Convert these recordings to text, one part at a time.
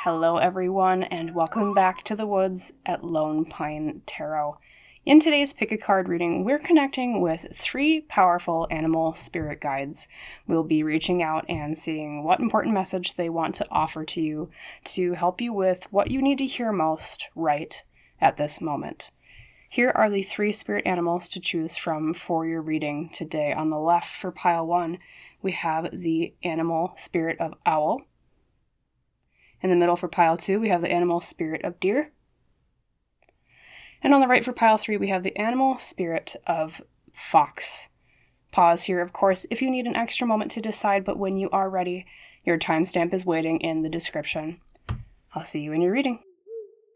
Hello everyone, and welcome back to the woods at Lone Pine Tarot. In today's Pick a Card reading, we're connecting with 3 powerful animal spirit guides. We'll be reaching out and seeing what important message they want to offer to you to help you with what you need to hear most right at this moment. Here are the 3 spirit animals to choose from for your reading today. On the left for pile 1, we have the animal spirit of owl. In the middle for pile 2, we have the animal spirit of deer. And on the right for pile 3, we have the animal spirit of fox. Pause here, of course, if you need an extra moment to decide, but when you are ready, your timestamp is waiting in the description. I'll see you in your reading.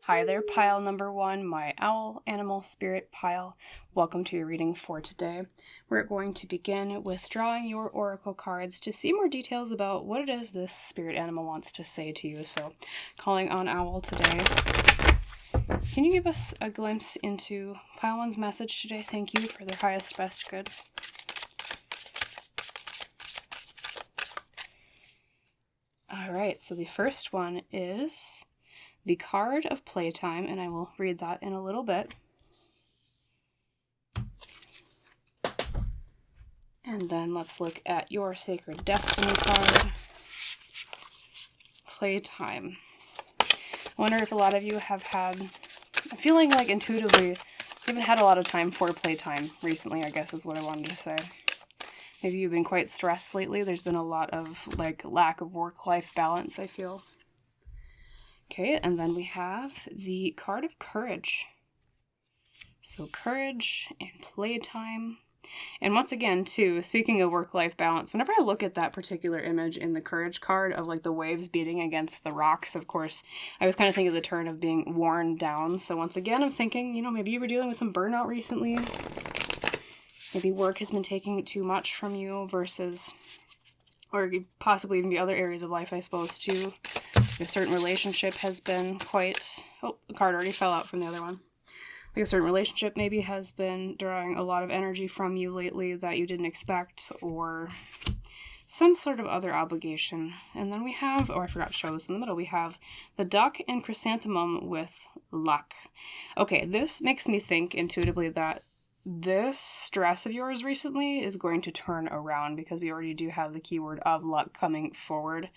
Hi there, pile number 1, my owl animal spirit pile. Welcome to your reading for today. We're going to begin with drawing your oracle cards to see more details about what it is this spirit animal wants to say to you. So, calling on Owl today. Can you give us a glimpse into pile 1's message today? Thank you for their highest best good. Alright, so the first one is the card of playtime, and I will read that in a little bit. And then let's look at your Sacred Destiny card. Playtime. I wonder if a lot of you have had, I'm feeling like intuitively, you haven't had a lot of time for playtime recently, I guess is what I wanted to say. Maybe you've been quite stressed lately. There's been a lot of lack of work-life balance, I feel. Okay, and then we have the card of courage. So courage and playtime. And once again, too, speaking of work-life balance, whenever I look at that particular image in the courage card of the waves beating against the rocks, of course, I was kind of thinking of the turn of being worn down. So once again, I'm thinking, maybe you were dealing with some burnout recently. Maybe work has been taking too much from you versus, or possibly even the other areas of life, I suppose, too. A certain relationship has been quite... Oh, the card already fell out from the other one. A certain relationship maybe has been drawing a lot of energy from you lately that you didn't expect, or some sort of other obligation. And then we have, I forgot to show this in the middle, we have the duck and chrysanthemum with luck. Okay, this makes me think intuitively that this stress of yours recently is going to turn around because we already do have the keyword of luck coming forward.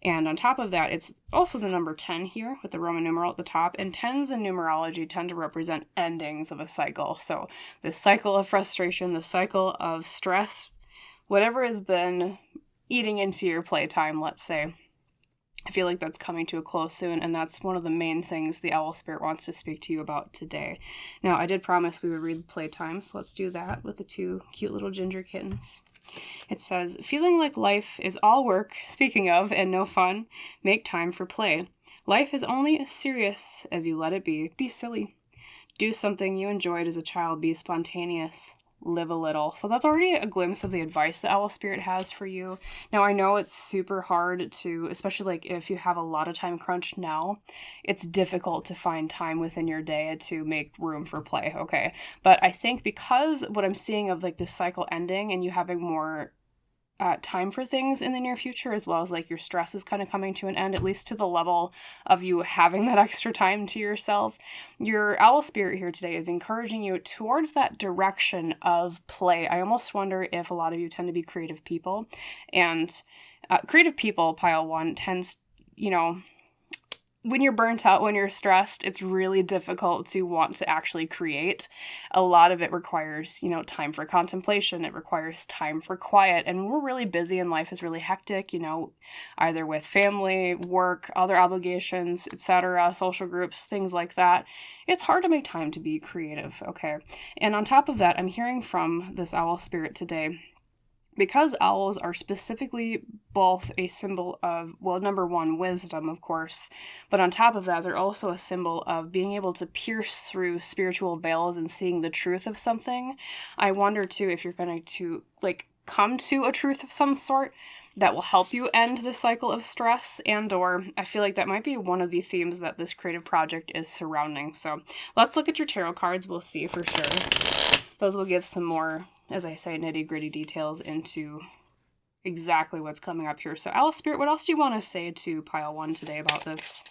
And on top of that, it's also the number 10 here with the Roman numeral at the top. And 10s in numerology tend to represent endings of a cycle. So the cycle of frustration, the cycle of stress, whatever has been eating into your playtime, let's say, I feel like that's coming to a close soon, and that's one of the main things the Owl Spirit wants to speak to you about today. Now, I did promise we would read playtime, so let's do that with the 2 cute little ginger kittens. It says, feeling like life is all work, speaking of, and no fun, make time for play. Life is only as serious as you let it be. Be silly. Do something you enjoyed as a child. Be spontaneous. Live a little. So that's already a glimpse of the advice the Owl Spirit has for you. Now, I know it's super hard to, especially if you have a lot of time crunch now, it's difficult to find time within your day to make room for play, okay? But I think because what I'm seeing of this cycle ending and you having more time for things in the near future, as well as your stress is kind of coming to an end, at least to the level of you having that extra time to yourself. Your Owl Spirit here today is encouraging you towards that direction of play. I almost wonder if a lot of you tend to be creative people, and creative people, pile 1, tends, when you're burnt out, when you're stressed, it's really difficult to want to actually create. A lot of it requires, time for contemplation. It requires time for quiet. And we're really busy and life is really hectic, either with family, work, other obligations, etc., social groups, things like that. It's hard to make time to be creative, okay? And on top of that, I'm hearing from this Owl Spirit today, because owls are specifically both a symbol of, number 1, wisdom, of course, but on top of that, they're also a symbol of being able to pierce through spiritual veils and seeing the truth of something. I wonder, too, if you're going to, come to a truth of some sort that will help you end the cycle of stress, or I feel like that might be one of the themes that this creative project is surrounding. So let's look at your tarot cards. We'll see for sure. Those will give some more, as I say, nitty-gritty details into exactly what's coming up here. So Owl Spirit, what else do you want to say to pile 1 today about this?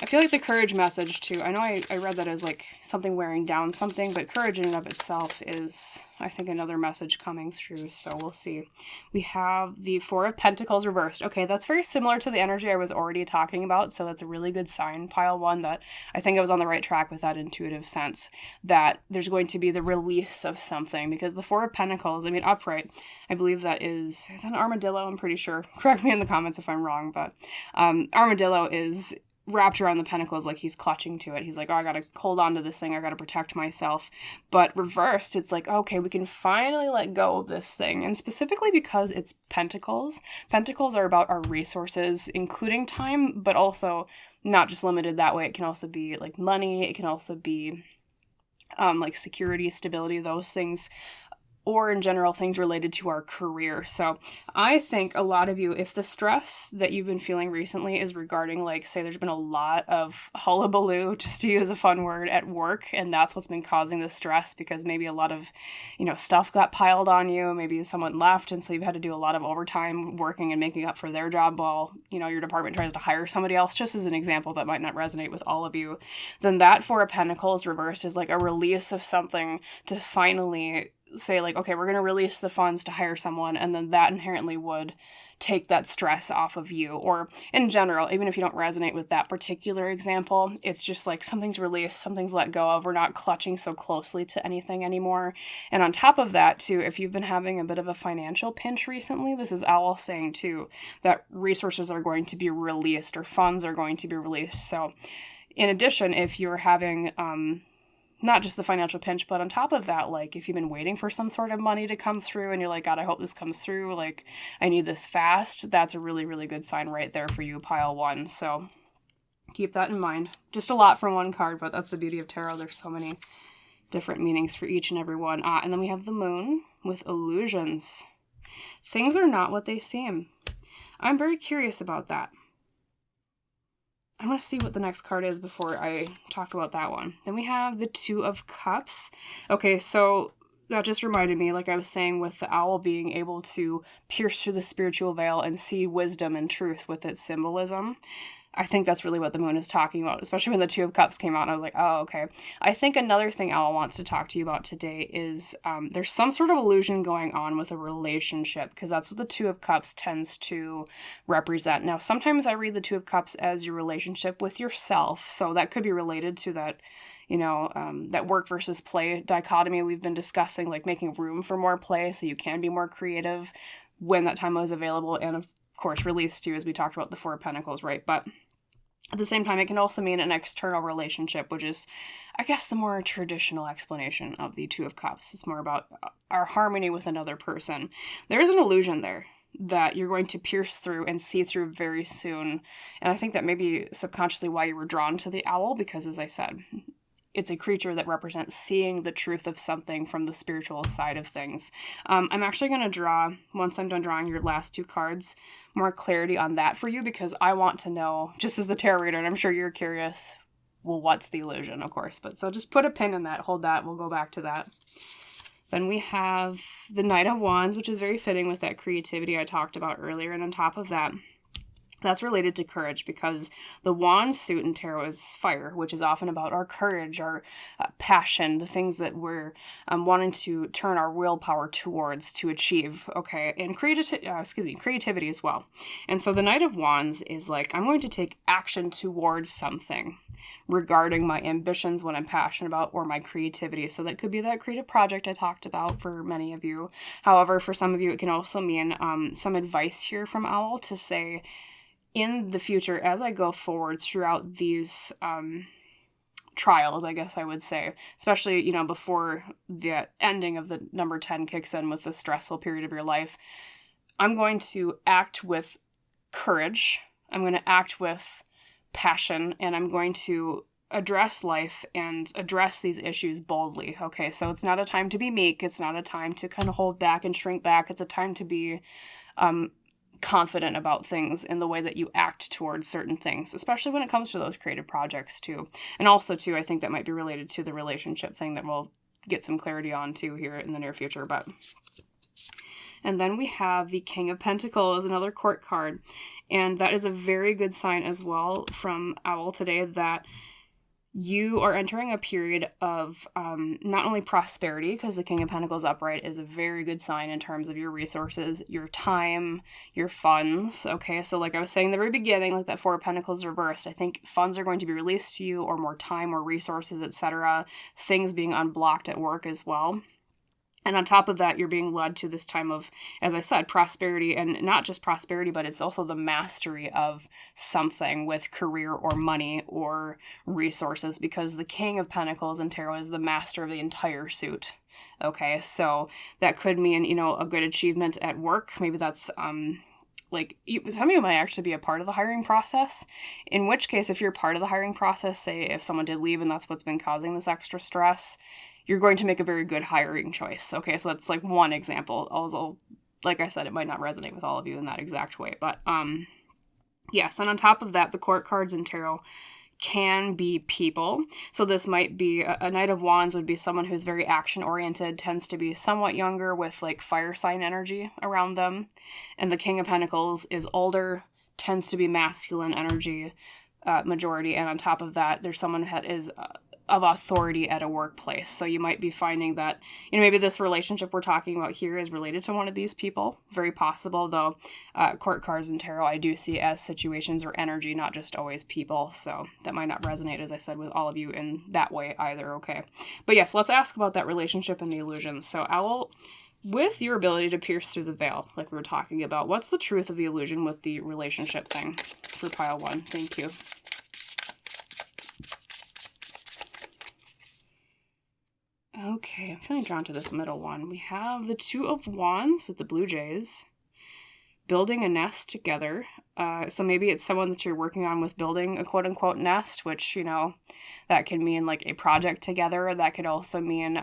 I feel like the courage message too. I know I read that as like something wearing down something, but courage in and of itself is, I think, another message coming through. So we'll see. We have the 4 of Pentacles reversed. Okay, that's very similar to the energy I was already talking about. So that's a really good sign, pile 1, that I think I was on the right track with that intuitive sense that there's going to be the release of something, because the 4 of Pentacles, I mean, upright, I believe that is an armadillo, I'm pretty sure. Correct me in the comments if I'm wrong, but armadillo is wrapped around the pentacles, like he's clutching to it. He's like, oh, I gotta hold on to this thing, I gotta protect myself. But reversed, it's like, okay, we can finally let go of this thing. And specifically because it's pentacles. Pentacles are about our resources, including time, but also not just limited that way. It can also be like money, it can also be like security, stability, those things, or in general, things related to our career. So I think a lot of you, if the stress that you've been feeling recently is regarding, like, say there's been a lot of hullabaloo, just to use a fun word, at work, and that's what's been causing the stress, because maybe a lot of, stuff got piled on you, maybe someone left, and so you've had to do a lot of overtime working and making up for their job while, your department tries to hire somebody else, just as an example that might not resonate with all of you, then that 4 of Pentacles reversed is like a release of something to finally say, like, okay, we're going to release the funds to hire someone, and then that inherently would take that stress off of you. Or in general, even if you don't resonate with that particular example, it's just like something's released, something's let go of, we're not clutching so closely to anything anymore. And on top of that too, if you've been having a bit of a financial pinch recently, this is Owl saying too that resources are going to be released, or funds are going to be released. So in addition, if you're having not just the financial pinch, but on top of that, like, if you've been waiting for some sort of money to come through and you're like, God, I hope this comes through, like, I need this fast, that's a really, really good sign right there for you, pile 1. So keep that in mind. Just a lot from one card, but that's the beauty of tarot. There's so many different meanings for each and every one. And then we have the Moon with illusions. Things are not what they seem. I'm very curious about that. I'm going to see what the next card is before I talk about that one. Then we have the 2 of Cups. Okay, so that just reminded me, like I was saying, with the owl being able to pierce through the spiritual veil and see wisdom and truth with its symbolism. I think that's really what the Moon is talking about, especially when the 2 of Cups came out, and I was like, oh, okay. I think another thing Owl wants to talk to you about today is there's some sort of illusion going on with a relationship, because that's what the 2 of Cups tends to represent. Now, sometimes I read the 2 of Cups as your relationship with yourself, so that could be related to that, that work versus play dichotomy we've been discussing, like making room for more play so you can be more creative when that time is available, and of course released too, as we talked about the 4 of Pentacles, right? But at the same time, it can also mean an external relationship, which is, I guess, the more traditional explanation of the 2 of Cups. It's more about our harmony with another person. There is an illusion there that you're going to pierce through and see through very soon. And I think that may be subconsciously why you were drawn to the owl, because, as I said, it's a creature that represents seeing the truth of something from the spiritual side of things. I'm actually going to draw, once I'm done drawing your last 2 cards, more clarity on that for you, because I want to know, just as the tarot reader, and I'm sure you're curious, well, what's the illusion, of course. But so just put a pin in that, hold that, we'll go back to that. Then we have the Knight of Wands, which is very fitting with that creativity I talked about earlier. And on top of that, that's related to courage, because the wand suit in tarot is fire, which is often about our courage, our passion, the things that we're wanting to turn our willpower towards to achieve, okay, and creativity as well. And so the Knight of Wands is like, I'm going to take action towards something regarding my ambitions, what I'm passionate about, or my creativity. So that could be that creative project I talked about for many of you. However, for some of you, it can also mean some advice here from Owl to say, in the future, as I go forward throughout these trials, I guess I would say, especially, before the ending of the number 10 kicks in with the stressful period of your life, I'm going to act with courage, I'm going to act with passion, and I'm going to address life and address these issues boldly, okay? So it's not a time to be meek, it's not a time to kind of hold back and shrink back, it's a time to be confident about things in the way that you act towards certain things, especially when it comes to those creative projects too. And also too, I think that might be related to the relationship thing that we'll get some clarity on too here in the near future. But And then we have the King of Pentacles, another court card. And that is a very good sign as well from Owl today that you are entering a period of not only prosperity, because the King of Pentacles upright is a very good sign in terms of your resources, your time, your funds. Okay, so like I was saying in the very beginning, like that Four of Pentacles reversed, I think funds are going to be released to you, or more time or resources, etc. Things being unblocked at work as well. And on top of that, you're being led to this time of, as I said, prosperity, and not just prosperity, but it's also the mastery of something with career or money or resources, because the King of Pentacles in tarot is the master of the entire suit. Okay, so that could mean, you know, a good achievement at work. Maybe that's, like, some of you might actually be a part of the hiring process, in which case, if you're part of the hiring process, say if someone did leave and that's what's been causing this extra stress, you're going to make a very good hiring choice. Okay, so that's like one example. Also, like I said, it might not resonate with all of you in that exact way. But yes, and on top of that, the court cards in tarot can be people. So this might be a Knight of Wands would be someone who's very action-oriented, tends to be somewhat younger with like fire sign energy around them. And the King of Pentacles is older, tends to be masculine energy majority. And on top of that, there's someone that is of authority at a workplace. So you might be finding that, you know, maybe this relationship we're talking about here is related to one of these people. Very possible, though. Court cards in tarot I do see as situations or energy, not just always people. So that might not resonate, as I said, with all of you in that way either. Okay. But yes, let's ask about that relationship and the illusions. So Owl, with your ability to pierce through the veil, like we were talking about, what's the truth of the illusion with the relationship thing for pile 1? Thank you. Okay, I'm feeling drawn to this middle one. We have the Two of Wands with the Blue Jays building a nest together. So maybe it's someone that you're working on with building a quote-unquote nest, which, you know, that can mean like a project together. That could also mean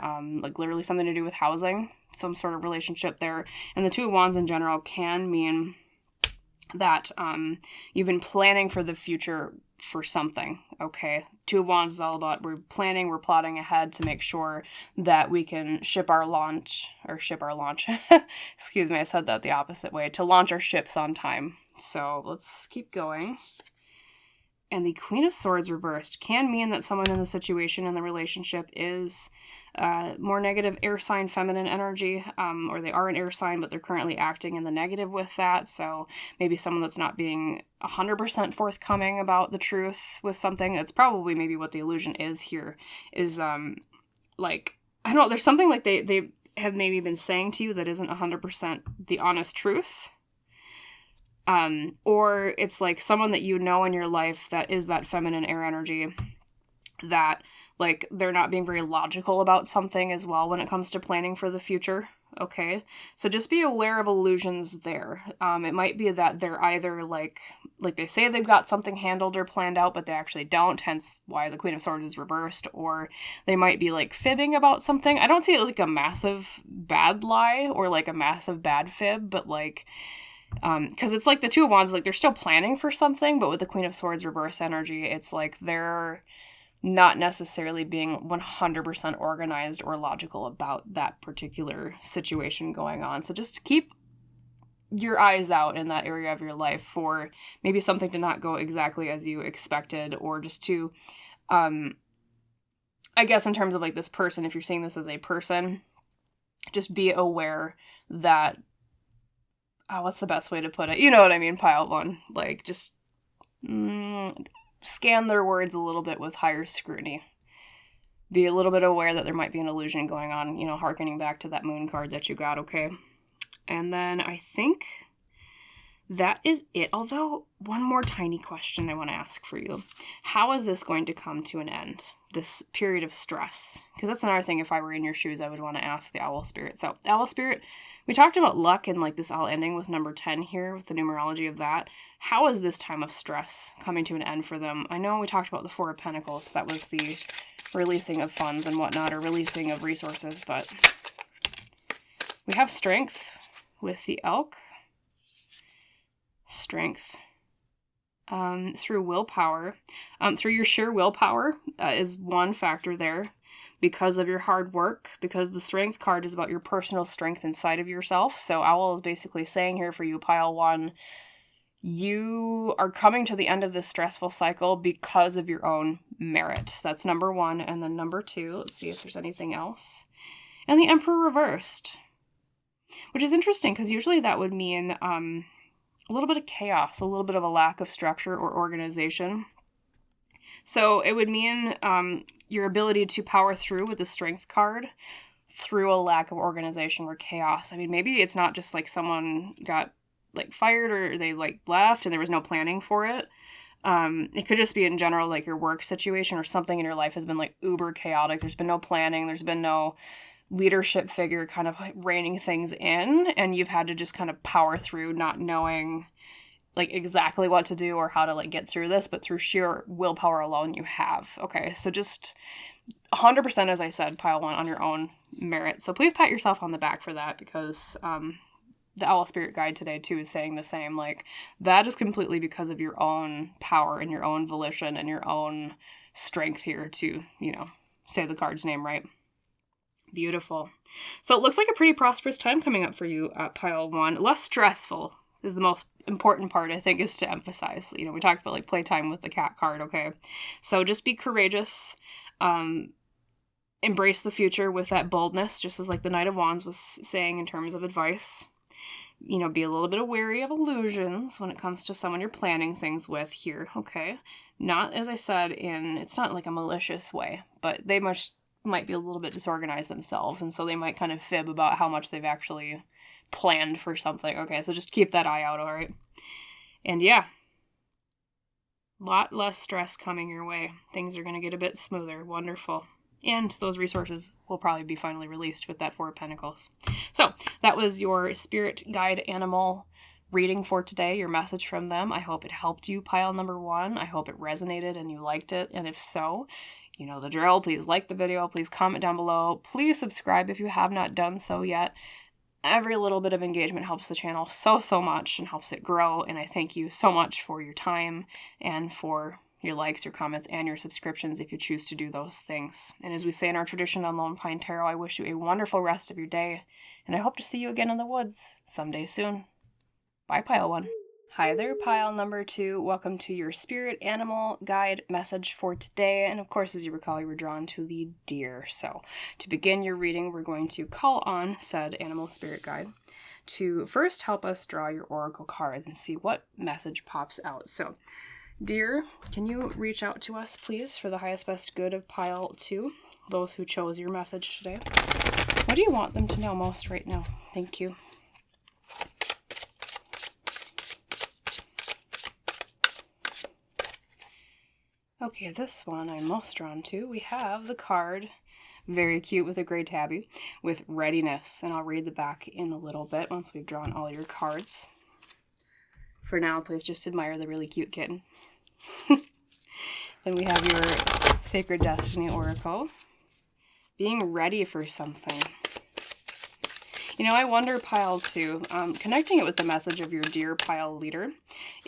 like literally something to do with housing, some sort of relationship there. And the Two of Wands in general can mean that you've been planning for the future for something. Okay, Two of Wands is all about we're planning, we're plotting ahead to make sure that we can ship our launch. Excuse me, I said that the opposite way, to launch our ships on time. So let's keep going. And the Queen of Swords reversed can mean that someone in the situation in the relationship is more negative air sign feminine energy, or they are an air sign, but they're currently acting in the negative with that. So maybe someone that's not being 100% forthcoming about the truth with something. That's probably maybe what the illusion is here, is like, I don't know, there's something like they have maybe been saying to you that isn't 100% the honest truth. Or it's like someone that you know in your life that is that feminine air energy, that like they're not being very logical about something as well when it comes to planning for the future. Okay, so just be aware of illusions there. It might be that they're either like they say they've got something handled or planned out, but they actually don't, hence why the Queen of Swords is reversed, or they might be like fibbing about something. I don't see it as like a massive bad lie or like a massive bad fib, but like, because it's like the Two of Wands, like they're still planning for something, but with the Queen of Swords reverse energy, it's like they're not necessarily being 100% organized or logical about that particular situation going on. So just keep your eyes out in that area of your life for maybe something to not go exactly as you expected, or just to, I guess in terms of like this person, if you're seeing this as a person, just be aware that, what's the best way to put it? You know what I mean, pile 1. Like, just scan their words a little bit with higher scrutiny. Be a little bit aware that there might be an illusion going on, you know, hearkening back to that moon card that you got, okay? And then I think that is it. Although, one more tiny question I want to ask for you. How is this going to come to an end? This period of stress? Because that's another thing, if I were in your shoes, I would want to ask the Owl Spirit. So, Owl Spirit, we talked about luck and like this all ending with number 10 here, with the numerology of that. How is this time of stress coming to an end for them? I know we talked about the Four of Pentacles. That was the releasing of funds and whatnot, or releasing of resources, but we have strength with the elk. Strength. Through willpower. Through your sheer willpower is one factor there. because of your hard work, because the Strength card is about your personal strength inside of yourself. So Owl is basically saying here for you, pile 1, you are coming to the end of this stressful cycle because of your own merit. That's number 1. And then number 2, let's see if there's anything else. And the Emperor reversed, which is interesting because usually that would mean a little bit of chaos, a little bit of a lack of structure or organization. So it would mean your ability to power through with the Strength card through a lack of organization or chaos. I mean, maybe it's not just like someone got like fired or they like left and there was no planning for it. It could just be in general like your work situation or something in your life has been like uber chaotic. There's been no planning. There's been no leadership figure kind of like reining things in, and you've had to just kind of power through not knowing like exactly what to do or how to like get through this, but through sheer willpower alone you have. Okay, so just 100%, as I said, pile 1 on your own merit. So please pat yourself on the back for that, because the Owl Spirit Guide today too is saying the same. Like, that is completely because of your own power and your own volition and your own strength here to, you know, say the card's name right. Beautiful. So it looks like a pretty prosperous time coming up for you at pile 1. Less stressful is the most important part, I think, is to emphasize. You know, we talked about like playtime with the cat card, okay? So just be courageous. Embrace the future with that boldness, just as like the Knight of Wands was saying in terms of advice. You know, be a little bit wary of illusions when it comes to someone you're planning things with here, okay? Not, as I said, it's not like a malicious way, but they might be a little bit disorganized themselves, and so they might kind of fib about how much they've actually planned for something. Okay, so just keep that eye out, all right? And yeah, a lot less stress coming your way. Things are going to get a bit smoother. Wonderful. And those resources will probably be finally released with that 4 of Pentacles. So that was your spirit guide animal reading for today, your message from them. I hope it helped you, pile number 1. I hope it resonated and you liked it. And if so, you know the drill. Please like the video. Please comment down below. Please subscribe if you have not done so yet. Every little bit of engagement helps the channel so much and helps it grow. And I thank you so much for your time and for your likes, your comments, and your subscriptions if you choose to do those things. And as we say in our tradition on Lone Pine Tarot, I wish you a wonderful rest of your day, and I hope to see you again in the woods someday soon. Bye, pile 1. Hi there, pile number 2. Welcome to your spirit animal guide message for today. And of course, as you recall, you were drawn to the deer. So to begin your reading, we're going to call on said animal spirit guide to first help us draw your oracle card and see what message pops out. So dear, can you reach out to us, please, for the highest best good of pile 2, those who chose your message today? What do you want them to know most right now? Thank you. Okay, this one I'm most drawn to. We have the card, very cute with a gray tabby, with readiness. And I'll read the back in a little bit once we've drawn all your cards. For now, please just admire the really cute kitten. Then we have your Sacred Destiny Oracle. Being ready for something. You know, I wonder, pile 2, connecting it with the message of your dear pile leader,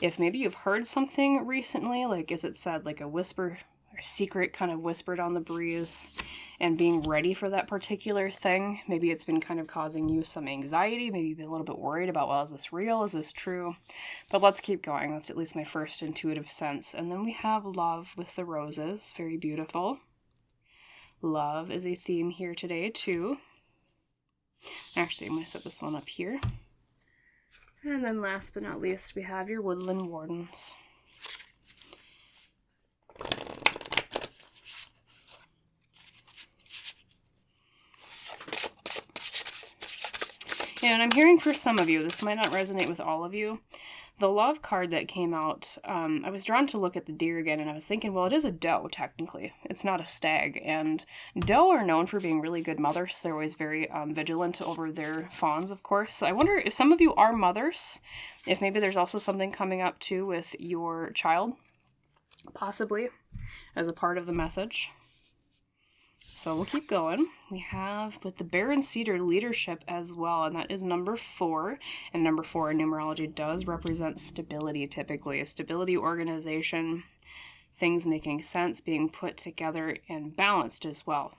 if maybe you've heard something recently, like as it said, like a whisper or secret kind of whispered on the breeze, and being ready for that particular thing. Maybe it's been kind of causing you some anxiety. Maybe you've been a little bit worried about, well, is this real? Is this true? But let's keep going. That's at least my first intuitive sense. And then we have love with the roses. Very beautiful. Love is a theme here today, too. Actually, I'm going to set this one up here. And then last but not least, we have your Woodland Wardens. And I'm hearing for some of you, this might not resonate with all of you, the love card that came out, I was drawn to look at the deer again, and I was thinking, well, it is a doe, technically. It's not a stag. And doe are known for being really good mothers. They're always very vigilant over their fawns, of course. So I wonder if some of you are mothers, if maybe there's also something coming up, too, with your child, possibly, as a part of the message. So we'll keep going. We have with the Bear and Cedar leadership as well, and that is number 4. And number 4 in numerology does represent stability, typically. A stability, organization, things making sense, being put together and balanced as well.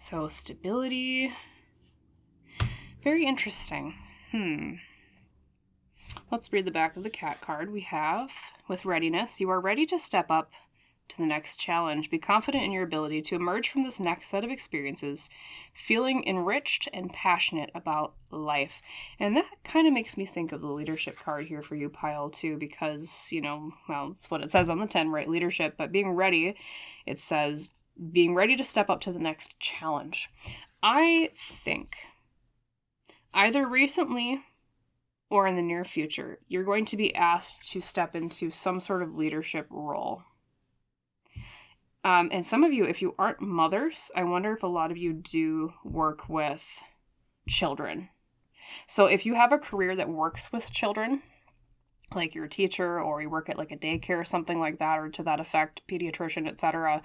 So stability. Very interesting. Let's read the back of the cat card. We have, with readiness, you are ready to step up to the next challenge. Be confident in your ability to emerge from this next set of experiences, feeling enriched and passionate about life. And that kind of makes me think of the leadership card here for you, pile 2, because, you know, well, it's what it says on the 10, right? Leadership, but being ready, it says being ready to step up to the next challenge. I think either recently or in the near future, you're going to be asked to step into some sort of leadership role. And some of you, if you aren't mothers, I wonder if a lot of you do work with children. So if you have a career that works with children, like you're a teacher or you work at like a daycare or something like that, or to that effect, pediatrician, etc.,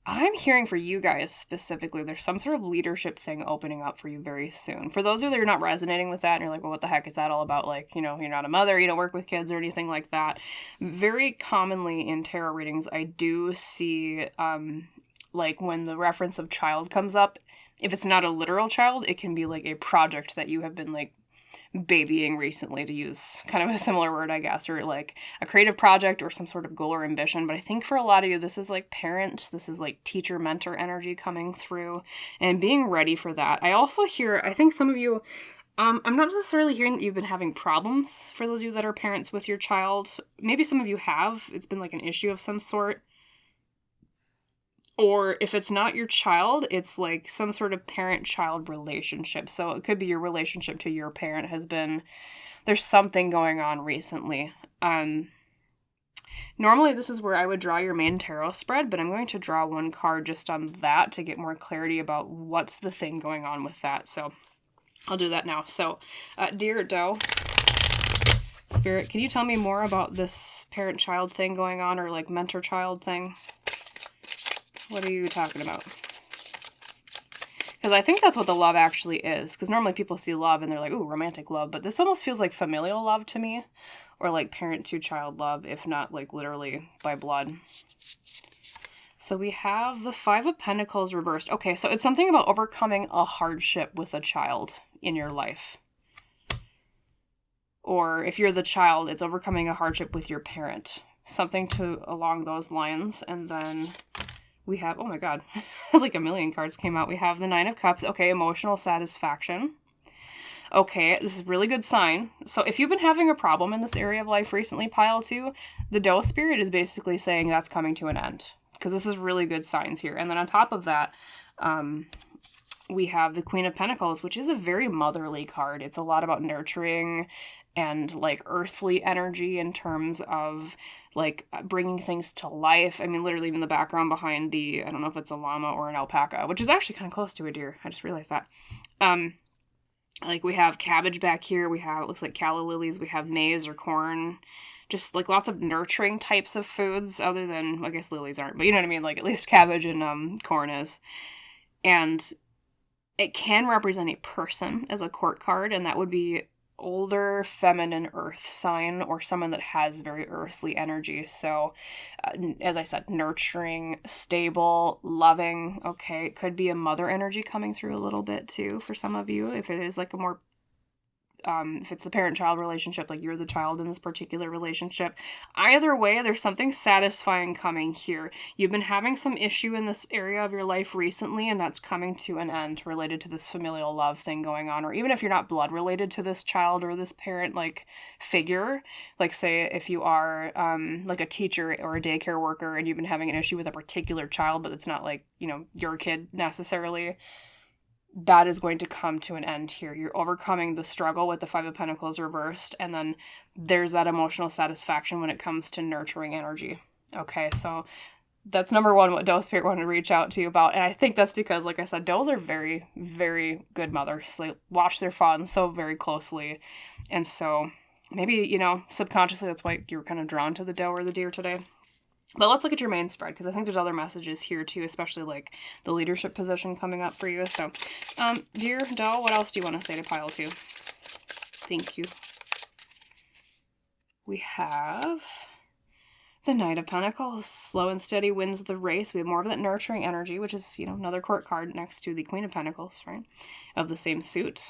I'm hearing for you guys specifically, there's some sort of leadership thing opening up for you very soon. For those of you that are not resonating with that and you're like, well, what the heck is that all about? Like, you know, you're not a mother, you don't work with kids or anything like that. Very commonly in tarot readings, I do see, like when the reference of child comes up, if it's not a literal child, it can be like a project that you have been like babying recently, to use kind of a similar word, I guess, or like a creative project or some sort of goal or ambition. But I think for a lot of you, this is like parent, this is like teacher, mentor energy coming through and being ready for that. I also hear, I think some of you, I'm not necessarily hearing that you've been having problems for those of you that are parents with your child. Maybe some of you have. It's been like an issue of some sort. Or if it's not your child, it's like some sort of parent-child relationship. So it could be your relationship to your parent has been, there's something going on recently. Normally this is where I would draw your main tarot spread, but I'm going to draw one card just on that to get more clarity about what's the thing going on with that. So I'll do that now. So, dear doe, Spirit, can you tell me more about this parent-child thing going on, or like mentor-child thing? What are you talking about? Because I think that's what the love actually is. Because normally people see love and they're like, ooh, romantic love. But this almost feels like familial love to me. Or like parent-to-child love, if not like literally by blood. So we have the 5 of Pentacles reversed. Okay, so it's something about overcoming a hardship with a child in your life. Or if you're the child, it's overcoming a hardship with your parent. Something along those lines. And then we have, oh my god, like a million cards came out. We have the 9 of Cups. Okay, emotional satisfaction. Okay, this is a really good sign. So if you've been having a problem in this area of life recently, pile 2, the doe spirit is basically saying that's coming to an end. Because this is really good signs here. And then on top of that, we have the Queen of Pentacles, which is a very motherly card. It's a lot about nurturing and like earthly energy in terms of like bringing things to life. I mean, literally even the background behind the, I don't know if it's a llama or an alpaca, which is actually kind of close to a deer. I just realized that. Like we have cabbage back here. We have, it looks like calla lilies. We have maize or corn. Just like lots of nurturing types of foods, other than, I guess lilies aren't, but you know what I mean? Like at least cabbage and corn is. And it can represent a person as a court card, and that would be older feminine earth sign or someone that has very earthly energy. So as I said, nurturing, stable, loving. Okay, it could be a mother energy coming through a little bit too for some of you, if it is like a more if it's the parent-child relationship, like you're the child in this particular relationship. Either way, there's something satisfying coming here. You've been having some issue in this area of your life recently, and that's coming to an end related to this familial love thing going on. Or even if you're not blood related to this child or this parent, like, figure, like, say, if you are, like, a teacher or a daycare worker, and you've been having an issue with a particular child, but it's not, like, you know, your kid necessarily, that is going to come to an end here. You're overcoming the struggle with the 5 of Pentacles reversed, and then there's that emotional satisfaction when it comes to nurturing energy. Okay, so that's number one, what doe spirit wanted to reach out to you about. And I think that's because, like I said, does are very, very good mothers. They watch their fawn so very closely. And so maybe, you know, subconsciously that's why you're kind of drawn to the doe or the deer today. But let's look at your main spread, because I think there's other messages here too, especially like the leadership position coming up for you. So, dear doe, what else do you want to say to pile 2? Thank you. We have The Knight of Pentacles, slow and steady wins the race. We have more of that nurturing energy, which is, another court card next to the Queen of Pentacles, right? Of the same suit.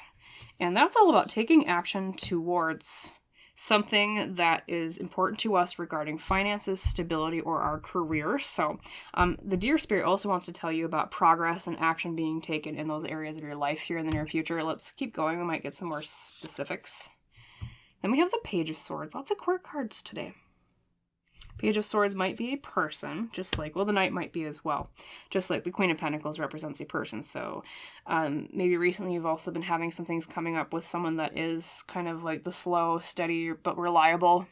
And that's all about taking action towards something that is important to us regarding finances, stability, or our career. So the Deer Spirit also wants to tell you about progress and action being taken in those areas of your life here in the near future. Let's keep going. We might get some more specifics. Then we have the Page of Swords. Lots of court cards today. Page of Swords might be a person, just like, the Knight might be as well. Just like the Queen of Pentacles represents a person. So maybe recently you've also been having some things coming up with someone that is kind of like the slow, steady, but reliable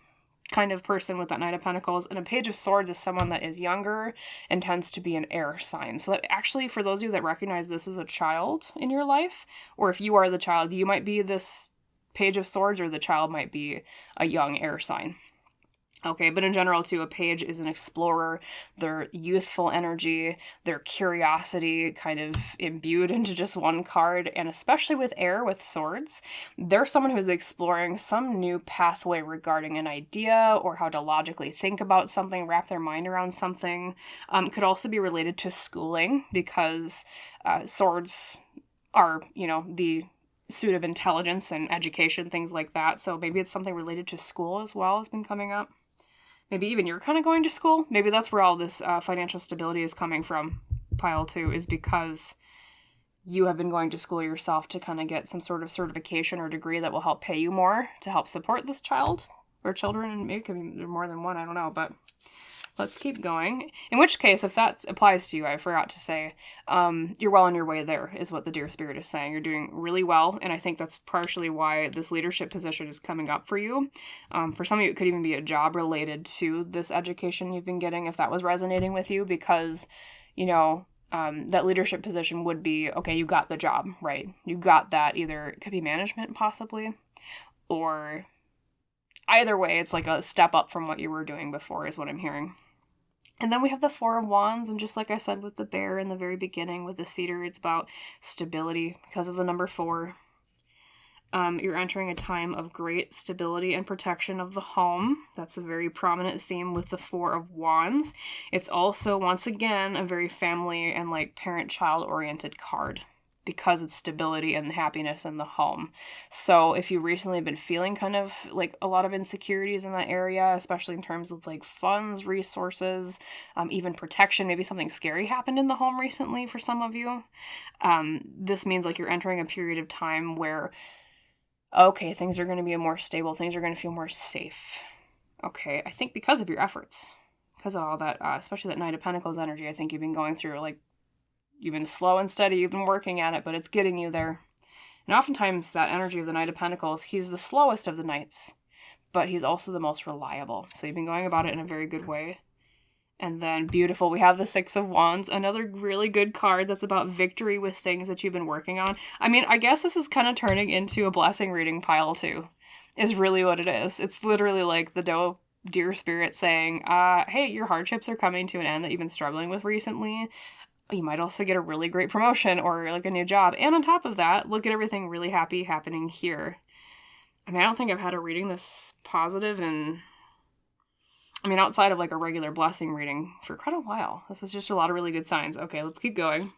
kind of person with that Knight of Pentacles. And a Page of Swords is someone that is younger and tends to be an air sign. So that actually, for those of you that recognize this as a child in your life, or if you are the child, you might be this Page of Swords, or the child might be a young air sign. Okay, but in general, too, a page is an explorer. Their youthful energy, their curiosity kind of imbued into just one card, and especially with air, with swords, they're someone who's exploring some new pathway regarding an idea or how to logically think about something, wrap their mind around something. Could also be related to schooling, because swords are, the suit of intelligence and education, things like that. So maybe it's something related to school as well has been coming up. Maybe even you're kind of going to school. Maybe that's where all this financial stability is coming from, pile 2, is because you have been going to school yourself to kind of get some sort of certification or degree that will help pay you more to help support this child or children. Maybe it could be more than one, I don't know, but let's keep going. In which case, if that applies to you, I forgot to say, you're well on your way there, is what the Deer Spirit is saying. You're doing really well, and I think that's partially why this leadership position is coming up for you. For some of you, it could even be a job related to this education you've been getting, if that was resonating with you, because, that leadership position would be, okay, you got the job, right? You got that. Either it could be management, possibly, or either way, it's like a step up from what you were doing before, is what I'm hearing. And then we have the Four of Wands, and just like I said with the bear in the very beginning, with the cedar, it's about stability because of the number 4. You're entering a time of great stability and protection of the home. That's a very prominent theme with the Four of Wands. It's also, once again, a very family and parent-child oriented card, because it's stability and happiness in the home. So if you've recently been feeling kind of a lot of insecurities in that area, especially in terms of funds, resources, even protection, maybe something scary happened in the home recently for some of you, this means you're entering a period of time where, okay, things are going to be more stable, things are going to feel more safe. Okay, I think because of your efforts, because of all that, especially that Knight of Pentacles energy, I think you've been going through, you've been slow and steady, you've been working at it, but it's getting you there. And oftentimes that energy of the Knight of Pentacles, he's the slowest of the knights, but he's also the most reliable. So you've been going about it in a very good way. And then, beautiful, we have the Six of Wands, another really good card that's about victory with things that you've been working on. I mean, I guess this is kind of turning into a blessing reading, pile 2, is really what it is. It's literally the Deer Spirit saying, hey, your hardships are coming to an end that you've been struggling with recently. You might also get a really great promotion or a new job. And on top of that, look at everything really happy happening here. I mean, I don't think I've had a reading this positive outside of a regular blessing reading for quite a while. This is just a lot of really good signs. Okay, let's keep going.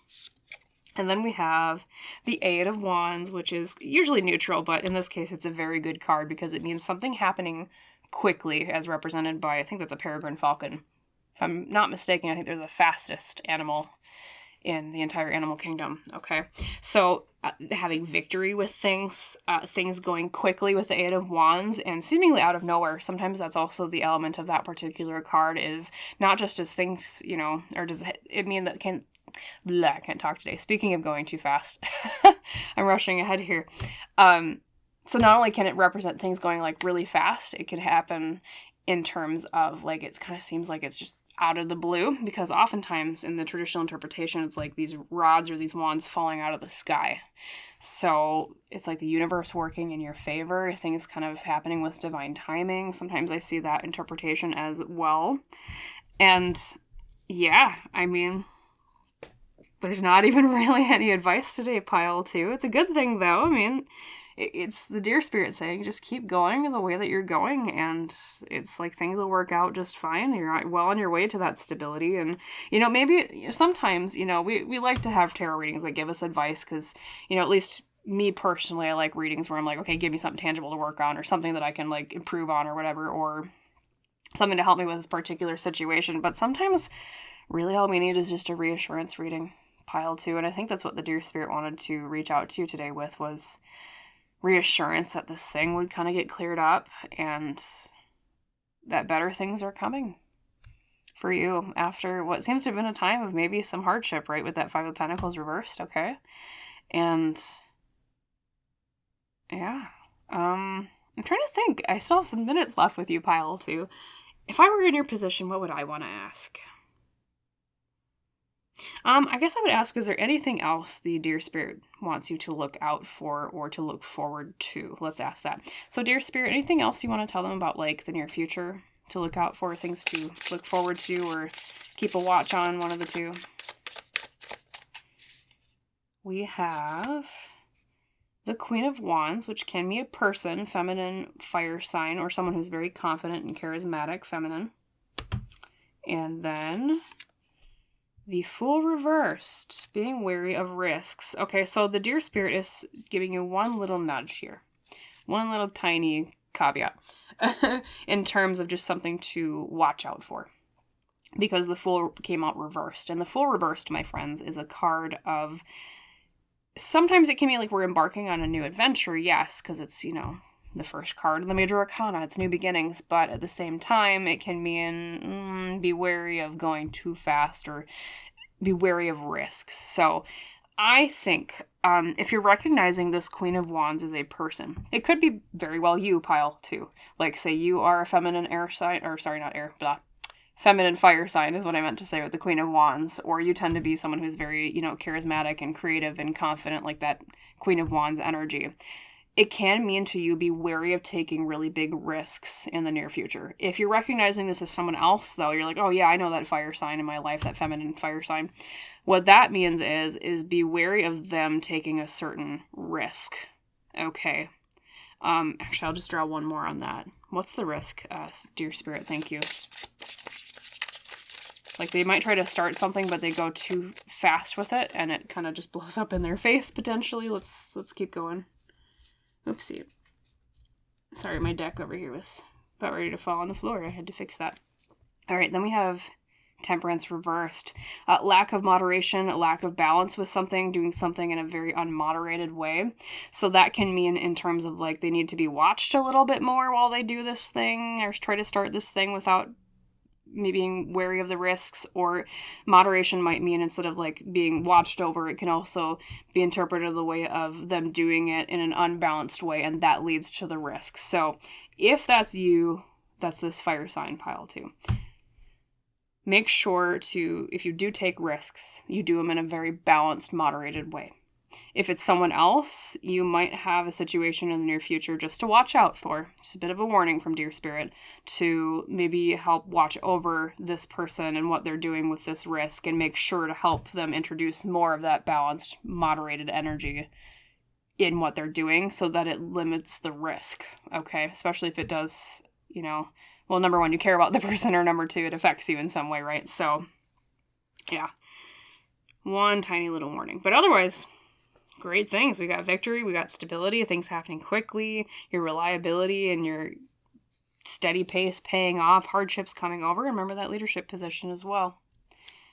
And then we have the Eight of Wands, which is usually neutral, but in this case, it's a very good card because it means something happening quickly, as represented by, I think that's a peregrine falcon. If I'm not mistaken, I think they're the fastest animal in the entire animal kingdom. Okay, so having victory with things going quickly with the Eight of Wands and seemingly out of nowhere. Sometimes that's also the element of that particular card, is not just as things, or does it mean that I can't talk today. Speaking of going too fast, I'm rushing ahead here. So not only can it represent things going really fast, it can happen in terms of it kind of seems like it's just out of the blue, because oftentimes in the traditional interpretation, it's these rods or these wands falling out of the sky. So it's the universe working in your favor, things kind of happening with divine timing. Sometimes I see that interpretation as well. And yeah, I mean, there's not even really any advice today, pile 2. It's a good thing though. I mean, it's the deer spirit saying, just keep going the way that you're going, and it's like things will work out just fine. You're well on your way to that stability. And, you know, maybe sometimes, you know, we like to have tarot readings that give us advice because, you know, at least me personally, I like readings where I'm like, okay, give me something tangible to work on or something that I can like improve on or whatever, or something to help me with this particular situation. But sometimes really all we need is just a reassurance reading, pile 2. And I think that's what the deer spirit wanted to reach out to you today with, was reassurance that this thing would kind of get cleared up and that better things are coming for you after what seems to have been a time of maybe some hardship, right? With that 5 of Pentacles reversed, okay? And yeah, I'm trying to think. I still have some minutes left with you, pile 2. If I were in your position, what would I want to ask? I guess I would ask, is there anything else the deer spirit wants you to look out for or to look forward to? Let's ask that. So deer spirit, anything else you want to tell them about like the near future to look out for, things to look forward to or keep a watch on, one of the two? We have the Queen of Wands, which can be a person, feminine, fire sign, or someone who's very confident and charismatic, feminine. And then the Fool reversed, being wary of risks. Okay, so the deer spirit is giving you one little nudge here. One little tiny caveat in terms of just something to watch out for. Because the Fool came out reversed. And the Fool reversed, my friends, is a card of... Sometimes it can be like we're embarking on a new adventure, yes, because it's, you know, the first card in the Major Arcana. It's new beginnings, but at the same time, it can mean be wary of going too fast or be wary of risks. So I think if you're recognizing this Queen of Wands as a person, it could be very well you, pile 2. Like, say you are a feminine air sign, or sorry, not air, blah. Feminine fire sign is what I meant to say with the Queen of Wands, or you tend to be someone who's very, you know, charismatic and creative and confident, like that Queen of Wands energy. It can mean to you be wary of taking really big risks in the near future. If you're recognizing this as someone else, though, you're like, oh yeah, I know that fire sign in my life, that feminine fire sign. What that means is be wary of them taking a certain risk. Okay. Actually, I'll just draw one more on that. What's the risk, dear spirit? Thank you. Like, they might try to start something, but they go too fast with it, and it kind of just blows up in their face, potentially. Let's keep going. Oopsie. Sorry, my deck over here was about ready to fall on the floor. I had to fix that. All right, then we have Temperance reversed. Lack of moderation, lack of balance with something, doing something in a very unmoderated way. So that can mean in terms of, like, they need to be watched a little bit more while they do this thing, or try to start this thing without me being wary of the risks. Or moderation might mean instead of like being watched over, it can also be interpreted the way of them doing it in an unbalanced way, and that leads to the risks. So if that's you, that's this fire sign, pile 2. Make sure to, if you do take risks, you do them in a very balanced, moderated way. If it's someone else, you might have a situation in the near future just to watch out for. Just a bit of a warning from Dear Spirit to maybe help watch over this person and what they're doing with this risk, and make sure to help them introduce more of that balanced, moderated energy in what they're doing so that it limits the risk, okay? Especially if it does, you know, well, number one, you care about the person, or number two, it affects you in some way, right? So, yeah. One tiny little warning. But otherwise, great things. We got victory, we got stability, things happening quickly, your reliability and your steady pace paying off, hardships coming over. Remember that leadership position as well.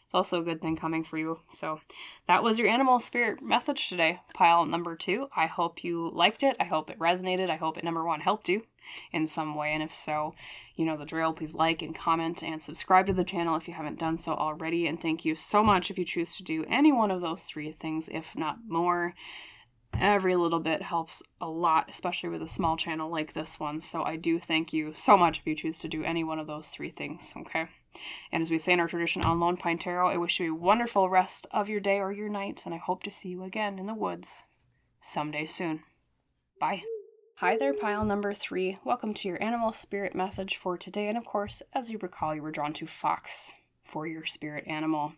It's also a good thing coming for you. So that was your animal spirit message today, pile number 2. I hope you liked it. I hope it resonated. I hope it, number one, helped you in some way. And if so, you know the drill. Please like and comment and subscribe to the channel if you haven't done so already. And thank you so much if you choose to do any one of those 3 things, if not more. Every little bit helps a lot, especially with a small channel like this one. So I do thank you so much if you choose to do any one of those 3 things, okay? And as we say in our tradition on Lone Pine Tarot, I wish you a wonderful rest of your day or your night, and I hope to see you again in the woods someday soon. Bye. Hi there, pile number 3. Welcome to your animal spirit message for today. And of course, as you recall, you were drawn to fox for your spirit animal.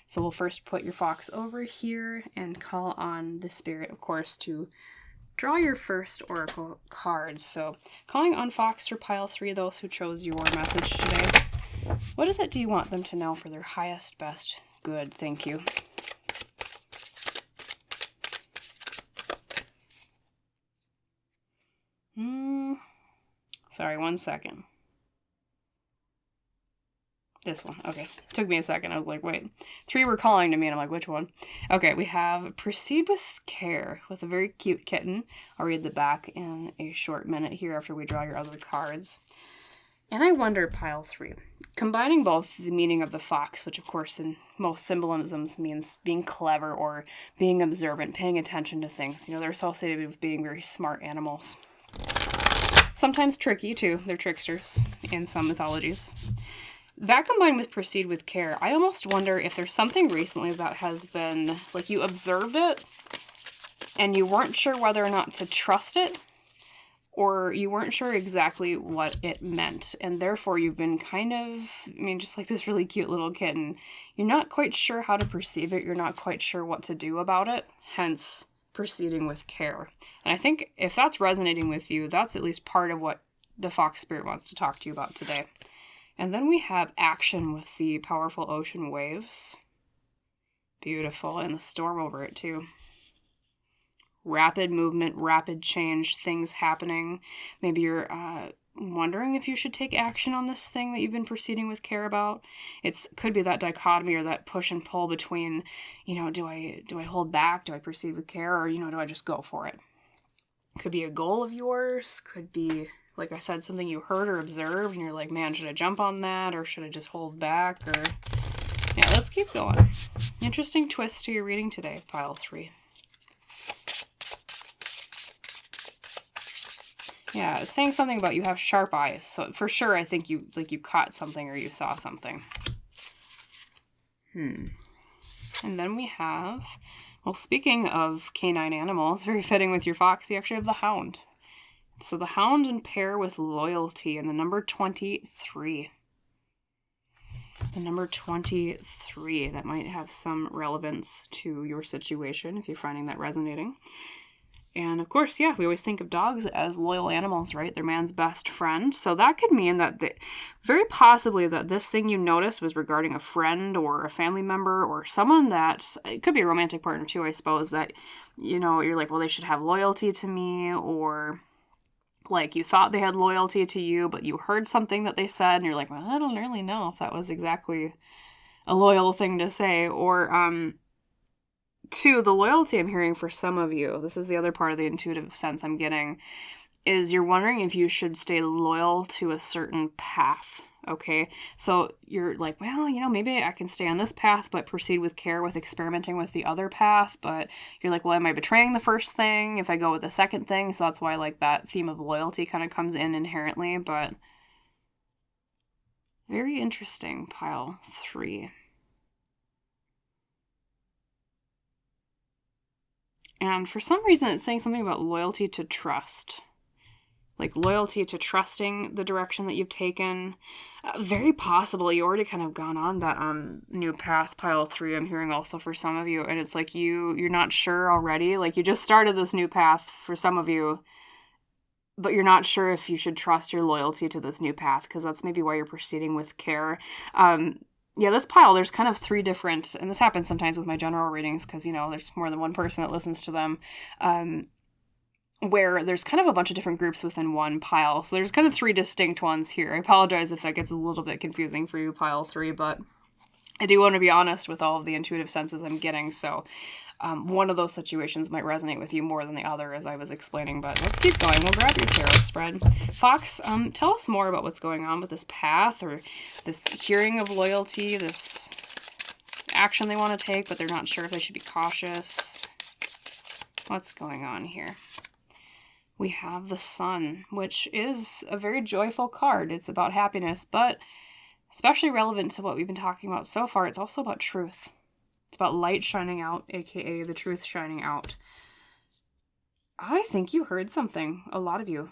So we'll first put your fox over here and call on the spirit, of course, to draw your first oracle card. So, calling on Fox or pile 3, those who chose your message today. What is it do you want them to know for their highest, best good? Thank you. Sorry, 1 second. This one. Okay. Took me a second. I was like, wait. 3 were calling to me, and I'm like, which one? Okay, we have Proceed with Care with a very cute kitten. I'll read the back in a short minute here after we draw your other cards. And I wonder, pile 3, combining both the meaning of the fox, which of course in most symbolisms means being clever or being observant, paying attention to things. You know, they're associated with being very smart animals. Sometimes tricky, too. They're tricksters in some mythologies. That combined with Proceed with Care, I almost wonder if there's something recently that has been, like, you observed it, and you weren't sure whether or not to trust it, or you weren't sure exactly what it meant, and therefore you've been kind of, I mean, just like this really cute little kitten, you're not quite sure how to perceive it, you're not quite sure what to do about it, hence proceeding with care. And I think if that's resonating with you, that's at least part of what the Fox Spirit wants to talk to you about today. And then we have action with the powerful ocean waves. Beautiful. And the storm over it, too. Rapid movement, rapid change, things happening. Maybe you're wondering if you should take action on this thing that you've been proceeding with care about. It could be that dichotomy or that push and pull between, you know, do I hold back? Do I proceed with care? Or, you know, do I just go for it? Could be a goal of yours. Could be, like I said, something you heard or observed, and you're like, man, should I jump on that? Or should I just hold back? Or, yeah, let's keep going. Interesting twist to your reading today, pile 3. Yeah, it's saying something about you have sharp eyes. So for sure, I think you caught something or you saw something. And then we have, well, speaking of canine animals, very fitting with your fox, you actually have the hound. So the hound in pair with loyalty and the number 23. The number 23, that might have some relevance to your situation if you're finding that resonating. And of course, yeah, we always think of dogs as loyal animals, right? They're man's best friend. So that could mean that very possibly that this thing you noticed was regarding a friend or a family member or someone that, it could be a romantic partner too, I suppose, that, you know, you're like, well, they should have loyalty to me, or like you thought they had loyalty to you, but you heard something that they said and you're like, well, I don't really know if that was exactly a loyal thing to say. Or, 2, the loyalty I'm hearing for some of you, this is the other part of the intuitive sense I'm getting, is you're wondering if you should stay loyal to a certain path, okay? So you're like, well, you know, maybe I can stay on this path, but proceed with care with experimenting with the other path, but you're like, well, am I betraying the first thing if I go with the second thing? So that's why, like, that theme of loyalty kind of comes in inherently, but very interesting, pile 3. And for some reason, it's saying something about loyalty to trust. Like loyalty to trusting the direction that you've taken. Very possible you already kind of gone on that new path, pile 3, I'm hearing also for some of you. And it's like you're not sure already. Like you just started this new path for some of you, but you're not sure if you should trust your loyalty to this new path, because that's maybe why you're proceeding with care. Yeah, this pile, there's kind of 3 different, and this happens sometimes with my general readings because, you know, there's more than one person that listens to them, where there's kind of a bunch of different groups within one pile. So there's kind of 3 distinct ones here. I apologize if that gets a little bit confusing for you, pile 3, but I do want to be honest with all of the intuitive senses I'm getting. So one of those situations might resonate with you more than the other, as I was explaining, but let's keep going. We'll grab your tarot spread. Fox, tell us more about what's going on with this path, or this hearing of loyalty, this action they want to take, but they're not sure if they should be cautious. What's going on here? We have the Sun, which is a very joyful card. It's about happiness, but especially relevant to what we've been talking about so far, it's also about truth. It's about light shining out, aka the truth shining out. I think you heard something, a lot of you.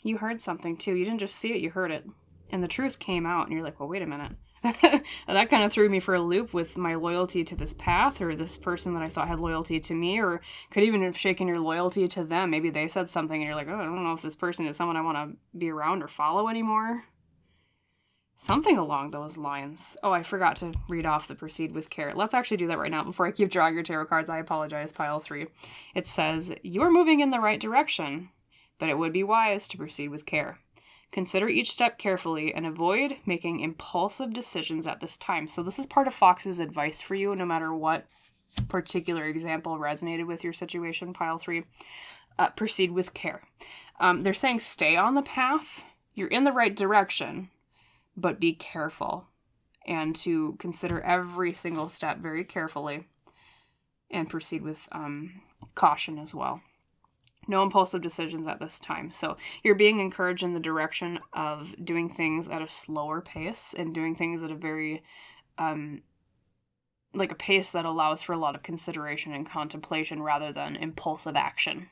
You heard something too. You didn't just see it, you heard it. And the truth came out, and you're like, well, wait a minute. That kind of threw me for a loop with my loyalty to this path or this person that I thought had loyalty to me, or could even have shaken your loyalty to them. Maybe they said something and you're like, oh, I don't know if this person is someone I want to be around or follow anymore. Something along those lines. Oh, I forgot to read off the proceed with care. Let's actually do that right now before I keep drawing your tarot cards. I apologize, pile 3. It says, you are moving in the right direction, but it would be wise to proceed with care. Consider each step carefully and avoid making impulsive decisions at this time. So this is part of Fox's advice for you, no matter what particular example resonated with your situation, pile 3. Proceed with care. They're saying stay on the path. You're in the right direction, but be careful and to consider every single step very carefully and proceed with caution as well. No impulsive decisions at this time. So you're being encouraged in the direction of doing things at a slower pace and doing things at a very, like a pace that allows for a lot of consideration and contemplation rather than impulsive action.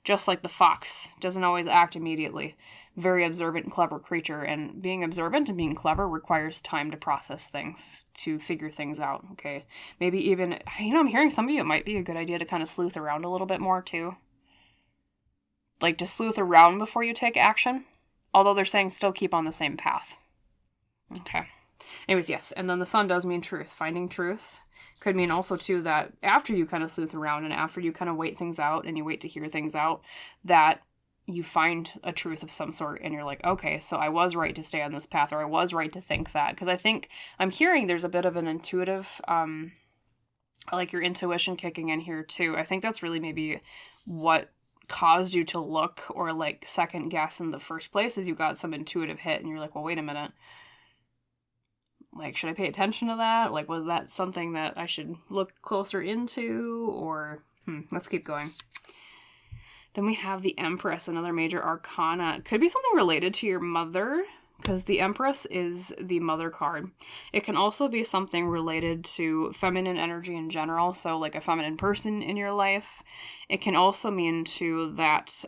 Just like the fox doesn't always act immediately. Very observant and clever creature, and being observant and being clever requires time to process things, to figure things out, okay? Maybe even, I'm hearing some of you, it might be a good idea to kind of sleuth around a little bit more too. Like to sleuth around before you take action, although they're saying still keep on the same path. Okay. Anyways, yes, and then the sun does mean truth. Finding truth could mean also, too, that after you kind of sleuth around and after you kind of wait things out and you wait to hear things out, that you find a truth of some sort and you're like, okay, so I was right to stay on this path, or I was right to think that. Because I think I'm hearing there's a bit of an intuitive, like your intuition kicking in here, too. I think that's really maybe what caused you to look or like second guess in the first place, is you got some intuitive hit and you're like, well, wait a minute. Like, should I pay attention to that? Like, was that something that I should look closer into? Or, let's keep going. Then we have the Empress, another major arcana. It could be something related to your mother, because the Empress is the mother card. It can also be something related to feminine energy in general, so like a feminine person in your life. It can also mean, too, that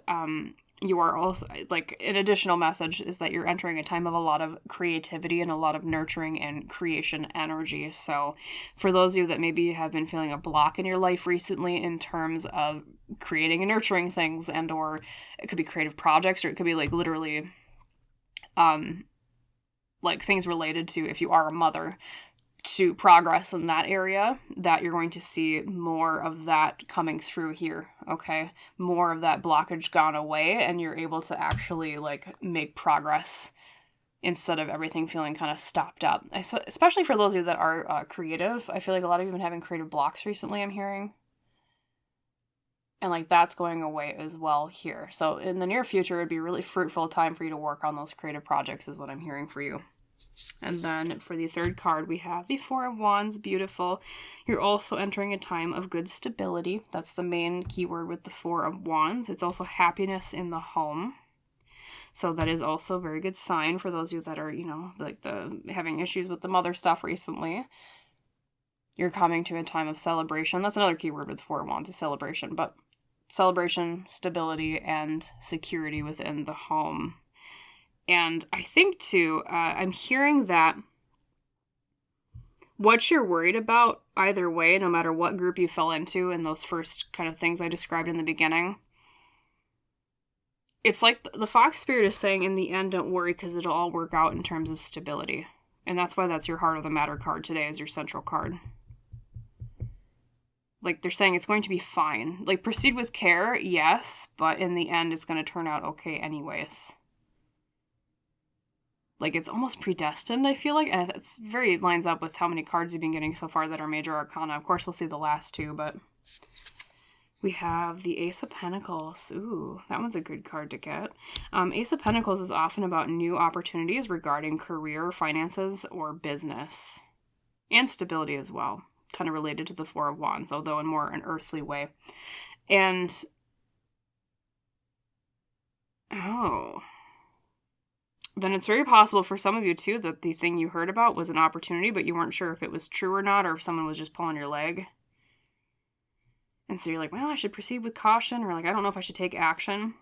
you are also, like, an additional message is that you're entering a time of a lot of creativity and a lot of nurturing and creation energy. So for those of you that maybe have been feeling a block in your life recently in terms of creating and nurturing things, and or it could be creative projects, or it could be like literally like things related to, if you are a mother, to progress in that area, that you're going to see more of that coming through here, okay? More of that blockage gone away, and you're able to actually, like, make progress instead of everything feeling kind of stopped up. Especially for those of you that are creative. I feel like a lot of you have been having creative blocks recently, I'm hearing. And, like, that's going away as well here. So in the near future, it'd be a really fruitful time for you to work on those creative projects, is what I'm hearing for you. And then for the third card, we have the Four of Wands. Beautiful. You're also entering a time of good stability. That's the main keyword with the Four of Wands. It's also happiness in the home. So that is also a very good sign for those of you that are, like having issues with the mother stuff recently. You're coming to a time of celebration. That's another keyword with the Four of Wands, is celebration. But celebration, stability, and security within the home. And I think, too, I'm hearing that what you're worried about, either way, no matter what group you fell into in those first kind of things I described in the beginning, it's like the Fox Spirit is saying, in the end, don't worry, because it'll all work out in terms of stability. And that's why that's your Heart of the Matter card today, as your central card. Like, they're saying it's going to be fine. Like, proceed with care, yes, but in the end, it's going to turn out okay anyways. Like, it's almost predestined, I feel like. And it's very lines up with how many cards you've been getting so far that are major arcana. Of course, we'll see the last two, but we have the Ace of Pentacles. Ooh, that one's a good card to get. Ace of Pentacles is often about new opportunities regarding career, finances, or business. And stability as well. Kind of related to the Four of Wands, although in more an earthly way. And then it's very possible for some of you, too, that the thing you heard about was an opportunity, but you weren't sure if it was true or not, or if someone was just pulling your leg. And so you're like, well, I should proceed with caution, or like, I don't know if I should take action.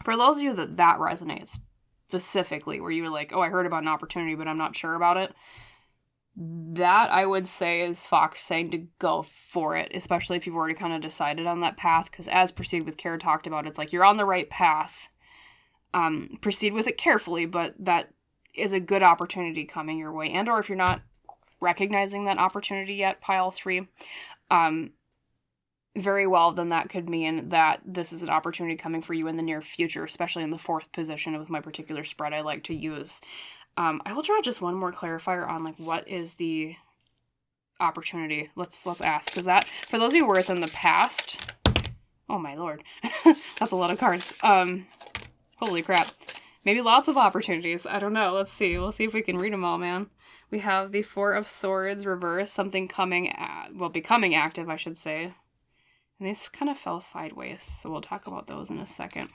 For those of you that resonates specifically, where you were like, oh, I heard about an opportunity, but I'm not sure about it, that I would say is Fox saying to go for it, especially if you've already kind of decided on that path, because as Proceed with Care talked about, it's like you're on the right path. Proceed with it carefully, but that is a good opportunity coming your way. And or if you're not recognizing that opportunity yet, pile 3, very well, then that could mean that this is an opportunity coming for you in the near future, especially in the 4th position with my particular spread I like to use. I will draw just one more clarifier on like what is the opportunity. Let's ask, because that, for those of you where it's in the past, oh my lord, that's a lot of cards. Holy crap. Maybe lots of opportunities. I don't know. Let's see. We'll see if we can read them all, man. We have the 4 of Swords reversed, something becoming active, I should say. And these kind of fell sideways, so we'll talk about those in a second.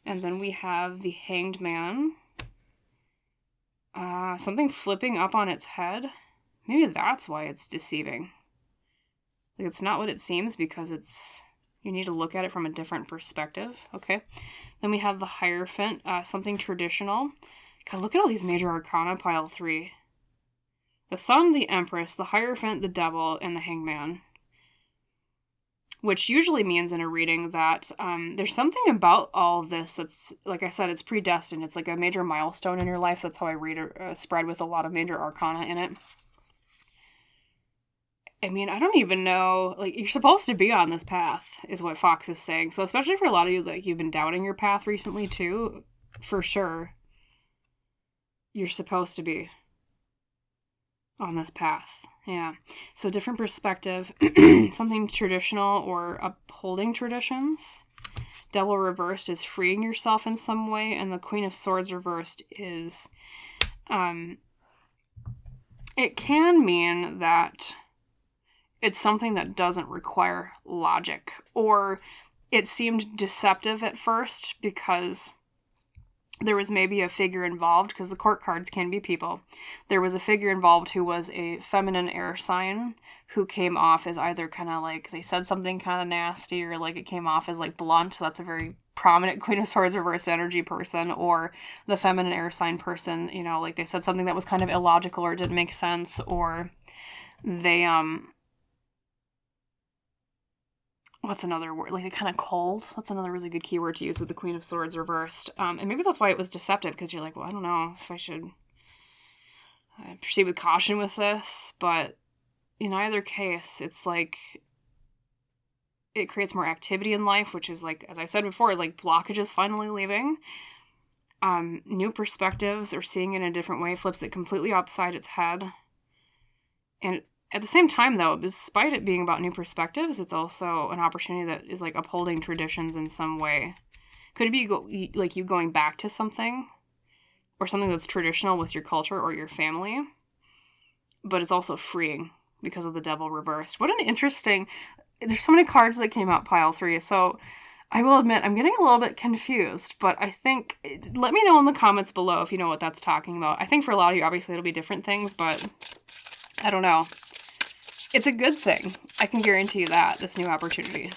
And then we have the Hanged Man. Something flipping up on its head. Maybe that's why it's deceiving. Like, it's not what it seems because you need to look at it from a different perspective. Okay. Then we have the Hierophant, something traditional. God, look at all these major arcana, pile 3. The Sun, the Empress, the Hierophant, the Devil, and the Hangman. Which usually means in a reading that there's something about all this that's, like I said, it's predestined. It's like a major milestone in your life. That's how I read a spread with a lot of major arcana in it. I mean, I don't even know, like, you're supposed to be on this path, is what Fox is saying. So especially for a lot of you, like, you've been doubting your path recently, too, for sure, you're supposed to be on this path. Yeah. So different perspective, something traditional or upholding traditions. Devil reversed is freeing yourself in some way, and the Queen of Swords reversed is, it can mean that it's something that doesn't require logic, or it seemed deceptive at first because there was maybe a figure involved, because the court cards can be people. There was a figure involved who was a feminine air sign who came off as either kind of like, they said something kind of nasty, or like it came off as like blunt. That's a very prominent Queen of Swords reversed energy person, or the feminine air sign person, you know, like they said something that was kind of illogical or didn't make sense, or they, what's another word? Like, kind of cold. That's another really good keyword to use with the Queen of Swords reversed. And maybe that's why it was deceptive, because you're like, well, I don't know if I should proceed with caution with this. But in either case, it's like it creates more activity in life, which is like, as I said before, is like blockages finally leaving. New perspectives or seeing it in a different way flips it completely upside its head. And at the same time, though, despite it being about new perspectives, it's also an opportunity that is like upholding traditions in some way. Could it be like you going back to something, or something that's traditional with your culture or your family, but it's also freeing because of the Devil reversed. What an interesting, there's so many cards that came out pile 3, so I will admit I'm getting a little bit confused, but I think, let me know in the comments below if you know what that's talking about. I think for a lot of you, obviously it'll be different things, but I don't know. It's a good thing. I can guarantee you that, this new opportunity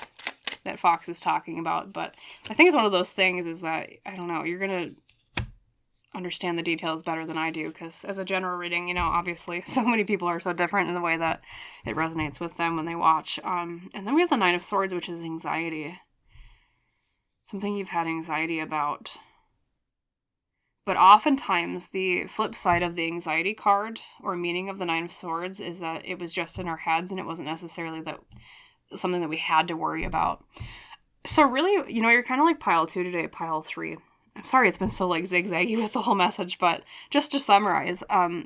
that Fox is talking about. But I think it's one of those things is that, I don't know, you're going to understand the details better than I do. Because as a general reading, you know, obviously so many people are so different in the way that it resonates with them when they watch. And then we have the Nine of Swords, which is anxiety. Something you've had anxiety about. But oftentimes, the flip side of the anxiety card, or meaning of the Nine of Swords, is that it was just in our heads, and it wasn't necessarily that something that we had to worry about. So really, you know, you're kind of like pile 2 today, pile 3. I'm sorry it's been so like zigzaggy with the whole message, but just to summarize,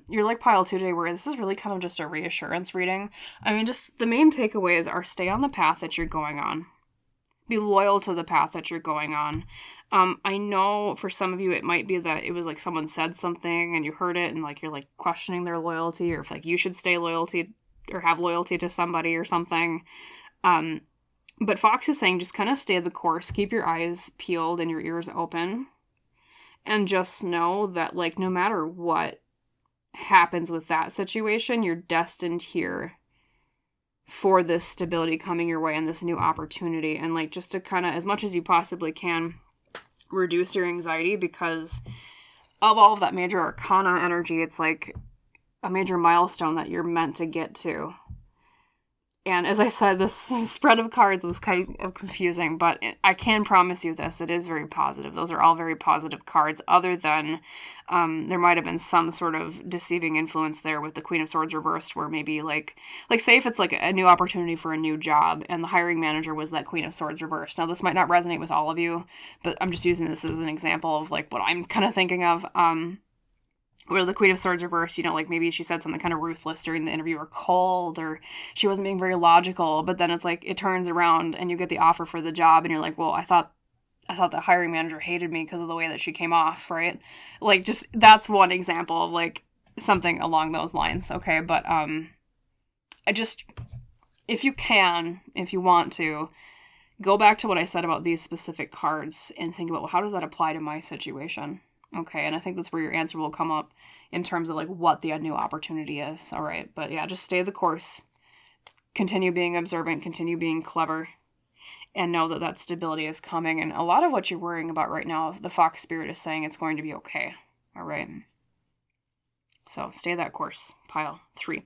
you're like pile 2 today, where this is really kind of just a reassurance reading. I mean, just the main takeaways are stay on the path that you're going on. Be loyal to the path that you're going on. I know for some of you it might be that it was like someone said something and you heard it and like you're like questioning their loyalty, or if like you should stay loyalty or have loyalty to somebody or something. But Fox is saying just kind of stay the course, keep your eyes peeled and your ears open, and just know that like no matter what happens with that situation, you're destined here for this stability coming your way and this new opportunity. And like just to kind of, as much as you possibly can, reduce your anxiety because of all of that major arcana energy. It's like a major milestone that you're meant to get to. And as I said, this spread of cards was kind of confusing, but I can promise you this, it is very positive. Those are all very positive cards, other than there might have been some sort of deceiving influence there with the Queen of Swords reversed, where maybe like say if it's like a new opportunity for a new job and the hiring manager was that Queen of Swords reversed. Now, this might not resonate with all of you, but I'm just using this as an example of like what I'm kind of thinking of. Where the Queen of Swords reversed, you know, like maybe she said something kind of ruthless during the interview or cold, or she wasn't being very logical, but then it's like it turns around and you get the offer for the job and you're like, well, I thought the hiring manager hated me because of the way that she came off, right? Like, just, that's one example of like something along those lines, okay? But I just, if you want to, go back to what I said about these specific cards and think about, well, how does that apply to my situation? Okay, and I think that's where your answer will come up in terms of like what the new opportunity is. All right, but yeah, just stay the course. Continue being observant, continue being clever, and know that that stability is coming. And a lot of what you're worrying about right now, the Fox Spirit is saying it's going to be okay. All right. So stay that course. Pile 3.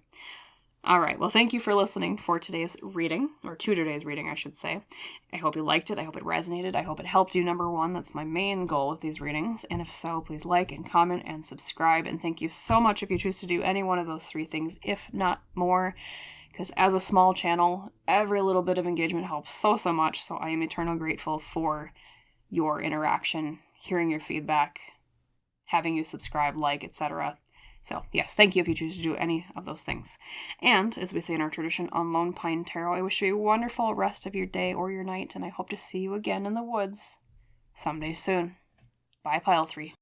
All right, well, thank you for listening for today's reading, or to today's reading, I should say. I hope you liked it. I hope it resonated. I hope it helped you, number one. That's my main goal with these readings. And if so, please like and comment and subscribe. And thank you so much if you choose to do any one of those 3 things, if not more, because as a small channel, every little bit of engagement helps so much. So I am eternally grateful for your interaction, hearing your feedback, having you subscribe, like, etc. So, yes, thank you if you choose to do any of those things. And, as we say in our tradition on Lone Pine Tarot, I wish you a wonderful rest of your day or your night, and I hope to see you again in the woods someday soon. Bye, Pile 3.